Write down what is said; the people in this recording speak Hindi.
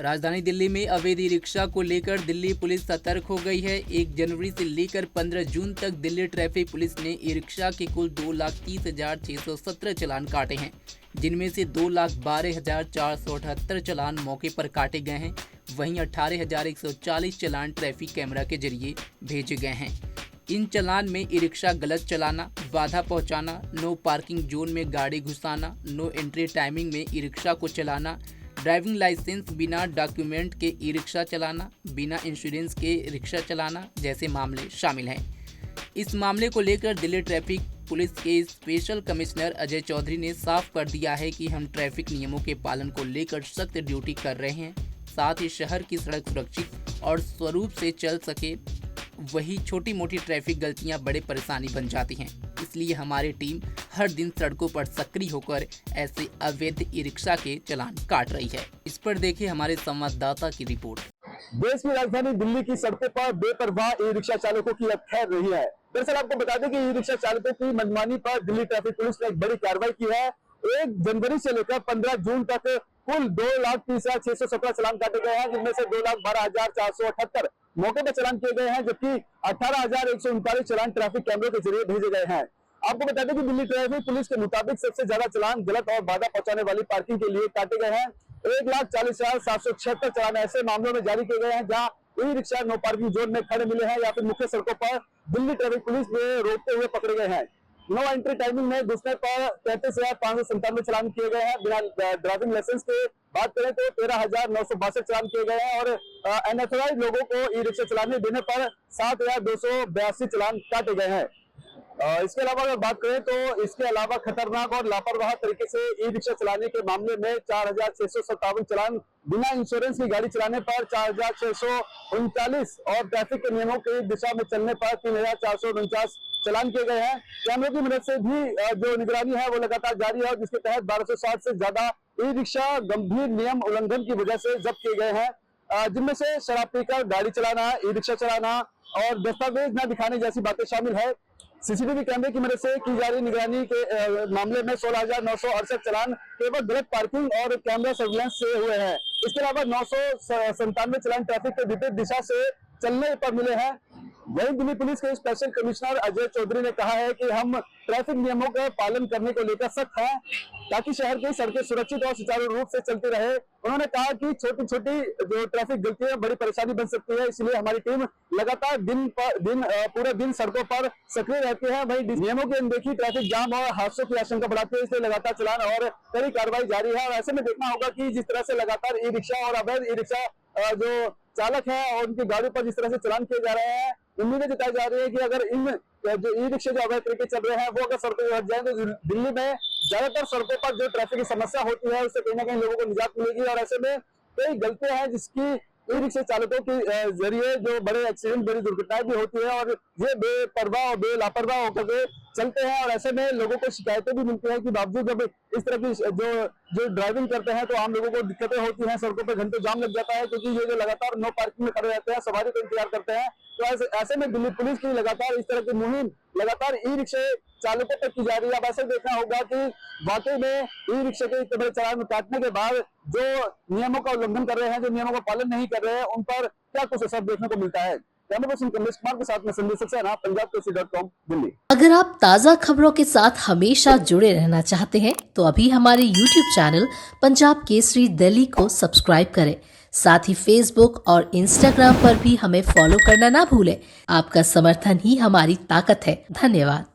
राजधानी दिल्ली में अवैध ई रिक्शा को लेकर दिल्ली पुलिस सतर्क हो गई है। 1 जनवरी से लेकर 15 जून तक दिल्ली ट्रैफिक पुलिस ने ई रिक्शा के कुल 2,30,617 चालान काटे हैं, जिनमें से 2,12,478 चालान मौके पर काटे गए हैं। वहीं 18,140 चालान ट्रैफिक कैमरा के जरिए भेजे गए हैं। इन चालान में ई रिक्शा गलत चलाना, बाधा पहुंचाना, नो पार्किंग जोन में गाड़ी घुसाना, नो एंट्री टाइमिंग में ई रिक्शा को चलाना, ड्राइविंग लाइसेंस बिना डॉक्यूमेंट के ई रिक्शा चलाना, बिना इंश्योरेंस के रिक्शा चलाना जैसे मामले शामिल हैं। इस मामले को लेकर दिल्ली ट्रैफिक पुलिस के स्पेशल कमिश्नर अजय चौधरी ने साफ कर दिया है कि हम ट्रैफिक नियमों के पालन को लेकर सख्त ड्यूटी कर रहे हैं। साथ ही शहर की सड़क सुरक्षित और स्वरूप से चल सके, वही छोटी मोटी ट्रैफिक गलतियां बड़े परेशानी बन जाती हैं। इसलिए हमारी टीम हर दिन सड़कों पर सक्रिय होकर ऐसे अवैध ई रिक्शा के चालान काट रही है। इस पर देखिए हमारे संवाददाता की रिपोर्ट। देश की राजधानी दिल्ली की सड़कों पर बेपरवाह ई रिक्शा चालकों की अब खैर रही है। दरअसल आपको बता दें कि ई रिक्शा चालकों की मनमानी पर दिल्ली ट्रैफिक पुलिस ने एक बड़ी कार्रवाई की है। 1 जनवरी से लेकर 15 जून तक कुल 2,30,617 चालान काटे गए हैं, जिनमें से 2,12,478 मौके पर चालान किए गए हैं, जबकि 18,139 चालान ट्रैफिक कैमरों के जरिए भेजे गए हैं। आपको बता दें कि दिल्ली ट्रैफिक पुलिस के मुताबिक सबसे ज्यादा चालान गलत और बाधा पहुंचाने वाली पार्किंग के लिए काटे गए हैं। 1,40,776 चालान ऐसे मामलों में जारी किए गए हैं जहां E rickshaw no parking zone में खड़े मिले हैं या फिर मुख्य सड़कों पर दिल्ली ट्रैफिक पुलिस ने रोकते हुए पकड़े गए हैं। नो एंट्री टाइमिंग में घुसने पर 33,597 चालान किए गए हैं। बिना ड्राइविंग लाइसेंस के बात करें तो 13,962 चालान किए गए हैं और अनऑथराइज्ड लोगों को ई रिक्शा चलाने देने पर 7,282 चालान काटे गए हैं। इसके अलावा अगर बात करें तो इसके अलावा खतरनाक और लापरवाह तरीके से ई रिक्शा चलाने के मामले में 4,657 चालान, बिना इंश्योरेंस की गाड़ी चलाने पर 4,639 और ट्रैफिक के नियमों की दिशा में चलने पर 3,449 चालान किए गए हैं। कैमरों की मदद से भी जो निगरानी है वो लगातार जारी है, जिसके तहत 1,260 से ज्यादा ई रिक्शा गंभीर नियम उल्लंघन की वजह से जब्त किए गए हैं, जिनमें से शराब पीकर गाड़ी चलाना, ई रिक्शा चलाना और दस्तावेज न दिखाने जैसी बातें शामिल है। सीसीटीवी कैमरे की मदद से की जा रही निगरानी के मामले में 16,968 चालान केवल गलत पार्किंग और कैमरा सर्विलांस से हुए हैं। इसके अलावा 997 चालान ट्रैफिक के विपरीत दिशा से चलने पर मिले हैं। वहीं दिल्ली पुलिस के स्पेशल कमिश्नर अजय चौधरी ने कहा है कि हम ट्रैफिक नियमों का पालन करने को लेकर सख्त हैं ताकि शहर की सड़कें सुरक्षित और सुचारू रूप से चलती रहे। उन्होंने कहा कि छोटी छोटी जो ट्रैफिक गलतियां बड़ी परेशानी बन सकती है, इसलिए हमारी टीम लगातार पूरे दिन सड़कों पर सक्रिय रहती है। वहीं नियमों की अनदेखी ट्रैफिक जाम और हादसों की आशंका बढ़ाती है, इसलिए लगातार चालान और कड़ी कार्रवाई जारी है। और ऐसे में देखना होगा कि जिस तरह से लगातार ई रिक्शा और अवैध ई रिक्शा जो चालक है और उनकी गाड़ी पर जिस तरह से चालान किए जा रहे हैं, उम्मीदें जताई जा रही है कि अगर इन जो ई रिक्शे जो अवैध तरीके चल रहे हैं वो अगर सड़कों पर हट जाए तो दिल्ली में ज्यादातर सड़कों पर जो ट्रैफिक की समस्या होती है उससे कहीं ना कहीं लोगों को निजात मिलेगी। और ऐसे में कई गलतियां हैं जिसकी ई रिक्शा चालकों के जरिए जो बड़े एक्सीडेंट, बड़ी दुर्घटनाएं भी होती है और ये बेपरवाह और बेलापरवाह होकर के चलते हैं। और ऐसे में लोगों को शिकायतें भी मिलती हैं कि बावजूद जब इस तरह की जो ड्राइविंग करते हैं तो आम लोगों को दिक्कतें होती हैं, सड़कों पर घंटों जाम लग जाता है क्योंकि ये जो लगातार नो पार्किंग में खड़े रहते हैं, सवारी को इंतजार करते हैं। तो ऐसे में दिल्ली पुलिस की लगातार इस तरह की मुहिम लगातार ई रिक्शे चालकों तक की जा रही है। अब ऐसे देखना होगा कि वाकई में ई रिक्शे के इतने बड़े चालान काटने के बाद जो नियमों का उल्लंघन कर रहे हैं, जो नियमों का पालन नहीं कर रहे हैं, उन पर क्या कुछ असर देखने को मिलता है। कैमरा पर्सन कमलेश कुमार के साथ में संदीप सक्सेना, punjabkesi.com, दिल्ली। अगर आप ताज़ा खबरों के साथ हमेशा जुड़े रहना चाहते हैं तो अभी हमारे YouTube चैनल पंजाब केसरी दिल्ली को सब्सक्राइब करें। साथ ही Facebook और Instagram पर भी हमें फॉलो करना ना भूलें। आपका समर्थन ही हमारी ताकत है। धन्यवाद।